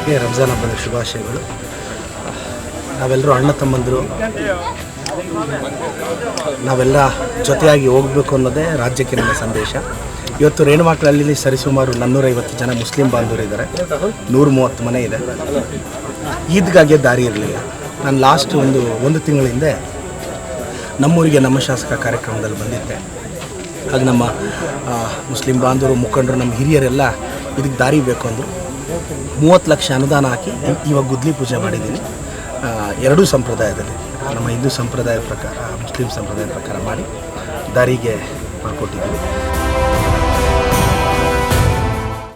ಎಲ್ಲರಿಗೆ ರಂಜಾನ್ ಹಬ್ಬದ ಶುಭಾಶಯಗಳು. ನಾವೆಲ್ಲರೂ ಅಣ್ಣ ತಮ್ಮಂದಿರು, ನಾವೆಲ್ಲ ಜೊತೆಯಾಗಿ ಹೋಗಬೇಕು ಅನ್ನೋದೇ ರಾಜ್ಯಕ್ಕೆ ನನ್ನ ಸಂದೇಶ. ಇವತ್ತು ರೇಣುವಾಕಲಲ್ಲಿ ಸರಿಸುಮಾರು 450 ಜನ ಮುಸ್ಲಿಂ ಬಾಂಧವರಿದ್ದಾರೆ, 130 ಮನೆ ಇದೆ. ಈದ್ಗಾಗೆ ದಾರಿ ಇರಲಿಲ್ಲ. ನಾನು ಲಾಸ್ಟ್ ಒಂದು ತಿಂಗಳ ಹಿಂದೆ ನಮ್ಮೂರಿಗೆ ನಮ್ಮ ಶಾಸಕ ಕಾರ್ಯಕ್ರಮದಲ್ಲಿ ಬಂದಿದ್ದೆ. ಆಗ ನಮ್ಮ ಮುಸ್ಲಿಂ ಬಾಂಧವರು, ಮುಖಂಡರು, ನಮ್ಮ ಹಿರಿಯರೆಲ್ಲ ಇದಕ್ಕೆ ದಾರಿ ಬೇಕು ಅಂದರು. 30 ಲಕ್ಷ ಅನುದಾನ ಹಾಕಿ ಇವಾಗ ಗುದ್ಲಿ ಪೂಜೆ ಮಾಡಿದ್ದೀನಿ. ಎರಡೂ ಸಂಪ್ರದಾಯದಲ್ಲಿ, ನಮ್ಮ ಹಿಂದೂ ಸಂಪ್ರದಾಯದ ಪ್ರಕಾರ, ಮುಸ್ಲಿಂ ಸಂಪ್ರದಾಯದ ಪ್ರಕಾರ ಮಾಡಿ ದಾರಿಗೆ ಮಾಡಿಕೊಟ್ಟಿದ್ದೀವಿ.